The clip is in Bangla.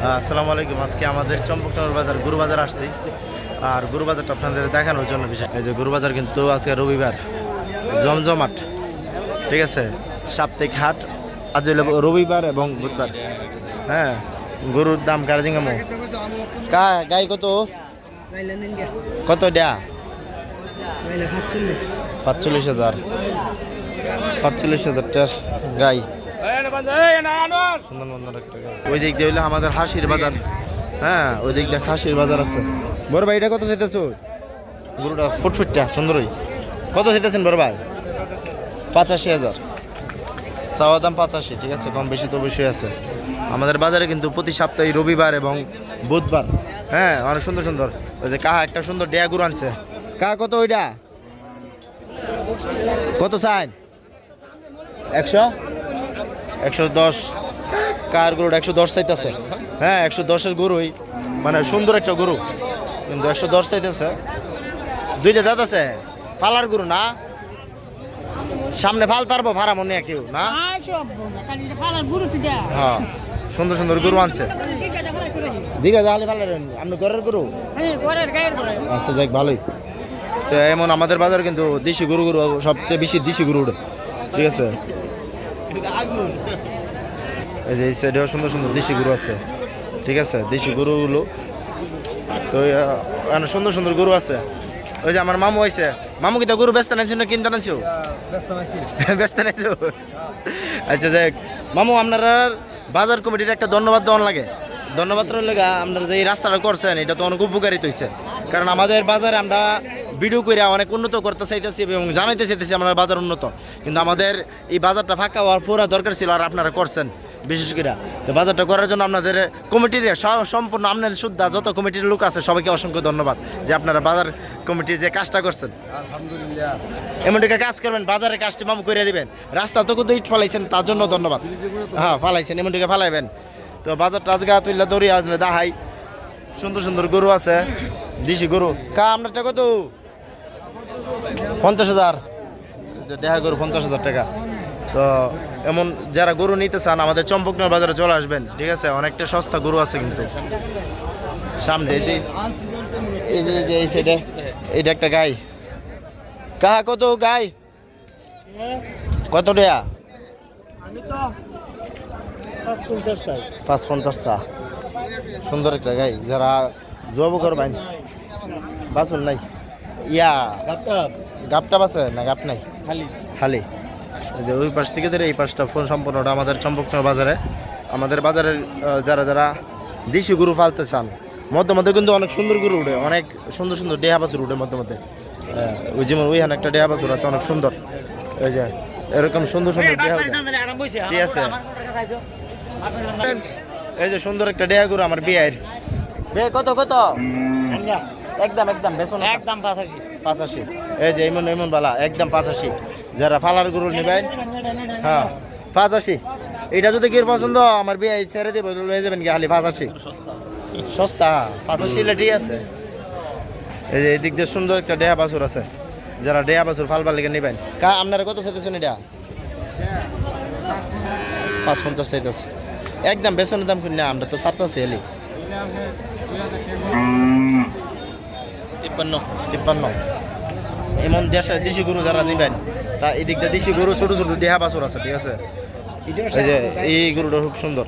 আসসালামু আলাইকুম। আজকে আমাদের চম্পকনগর বাজার গরু বাজার আসছি, আর গরু বাজারটা আপনাদের দেখানোর জন্য বিশেষ এই যে গরু বাজার কিন্তু আজকে রবিবার জমজমাট, ঠিক আছে, সাপ্তাহিক হাট আজ হলো রবিবার এবং বুধবার। হ্যাঁ, গরুর দাম কারা জিঙ্গামো গাই কত কত দেয়া ৪৫,০০০ টাকার গাই। ওই দিক দিয়ে হইলে আমাদের হাসির বাজার। হ্যাঁ, ওই দিক দিয়ে হাসির বাজার আছে। বড় ভাই এটা কত চাইতেছ? গরুটা ফুটফুটটা সুন্দরই। কত চাইতেছেন বড় ভাই? ৮৫,০০০ চাওয়া দাম ৮৫, ঠিক আছে, কম বেশি তো অবশ্যই আছে। আমাদের বাজারে কিন্তু প্রতি সপ্তাহে রবিবার এবং বুধবার। হ্যাঁ, অনেক সুন্দর সুন্দর। ওই যে কাহা একটা সুন্দর ডেয়া গরু আনছে। কাহা কত ওইটা? কত চাই? ১১০। কার গরুটা ১১০ চাইতেছে। হ্যাঁ, ১১০-এর গরুই, মানে সুন্দর একটা গরু, কিন্তু ১১০ চাইতেছে। দুইটা দাঁত আছে, পালার গরু না? সামনে ফাল পারবো ভাড়া মনে কেউ না? হ্যাঁ, সুন্দর সুন্দর গরু আনছে। দীঘা জাহালি ফালার আপনি ঘরের গরু? আচ্ছা, যাক, ভালোই। তো এমন আমাদের বাজারে কিন্তু দেশি গরু সবচেয়ে বেশি দেশি গরু উঠে, ঠিক আছে। এই যে এই সাইডেও সুন্দর সুন্দর দেশি গরু আছে, ঠিক আছে, দেশি গরুগুলো তো সুন্দর সুন্দর গরু আছে। ওই যে আমার মামু হয়েছে, মামু কি তো গরু ব্যস্ত নাইছো না কিনতে নাইছো? ব্যস্ত নাইছো? আচ্ছা, যাক মামু, আপনারা বাজার কমিটির একটা ধন্যবাদ দেওয়ার লাগে। ধন্যবাদ রইলে আপনারা যে এই রাস্তাটা করছেন, এটা তো অনেক উপকারিত হয়েছে। কারণ আমাদের বাজারে আমরা ভিডিও করে অনেক উন্নত করতে চাইতেছি এবং জানাইতে চাইতেছি আমাদের বাজার উন্নত, কিন্তু আমাদের এই বাজারটা ফাঁকা হওয়ার পুরো দরকার ছিল, আর আপনারা করছেন বিশেষ করে। তো বাজারটা করার জন্য আপনাদের কমিটির সম্পূর্ণ আপনার শুদ্ধা যত কমিটির লোক আছে সবাইকে অসংখ্য ধন্যবাদ যে আপনারা বাজার কমিটির যে কাজটা করছেন। আলহামদুলিল্লাহ। এমনটিকে কাজ করবেন, বাজারের কাজটি মামু করে দিবেন। রাস্তা তো কিন্তু ইট ফালাইছেন, তার জন্য ধন্যবাদ। হ্যাঁ, ফালাইছেন, এমনটিকে ফালাইবেন। তো বাজারটা আজকে তুললে দৌড়িয়ে দেখাই, সুন্দর সুন্দর গরু আছে, দেশি গরু। আপনারটা কত? ৫০,০০০ দেখা গরু ৫০,০০০ টাকা। তো এমন যারা গরু নিতে চান আমাদের চম্পকনগর বাজারে চলে আসবেন, ঠিক আছে, অনেকটা সস্তা গরু আছে কিন্তু সামনে। এই যে এই সাইডে এইটা একটা গাই। কাহা কত গাই? কত টাকা? ৫৫০ চা। সুন্দর একটা গাই, যারা জব করবেন। বাসন নাই ইয়া গাপটা আছে না? গাপ নাই, খালি। এই যে ওই পাশ থেকে ধরে এই পাশটা ফোন সম্পূর্ণটা আমাদের চম্পকনগর বাজারে। আমাদের বাজারের যারা যারা দেশি গরু পালতে চান, মধ্যে মধ্যে কিন্তু অনেক সুন্দর গরু উঠে, অনেক সুন্দর সুন্দর ডেহা বাছুর উঠে মধ্যে মধ্যে। ওই যেমন ওইখানে একটা ডেহা বাছুর আছে অনেক সুন্দর। ওই যে এরকম সুন্দর সুন্দর ডেহা, ঠিক আছে। এই যে সুন্দর একটা ডেহা গরু আমার বিয়ের। বিয়ে কত কত? একদম একদম বেসন একদম ৮৫। এই যে এমন এমন বালা একদম ৮৫। যারা ফালার গরু নেবেন, হ্যাঁ ৮৫। এটা যদি গির পছন্দ আমার বিয়ে ছেড়ে দেবো, লয়ে যাবেন কি খালি ৮৫। সস্তা ৮৫, ঠিক আছে। এই যে এদিক দিয়ে সুন্দর একটা ডেহা বাছুর আছে, যারা ডেহা বাছুর ফালবার লেগে নেবেন। আপনারা কত চাইতেছেন? এটা ৫৫ চাইতেছে। একদম বেসনের দাম কিনা আমরা তো ৭ এলি ৫৩। এমন দেশি গরু যারা নিবেন, তা এই দিক দিয়ে দেশি গরু ছোট ছোট ডেহা বাছুর আছে, ঠিক আছে। এই যে এই গরুটা খুব সুন্দর।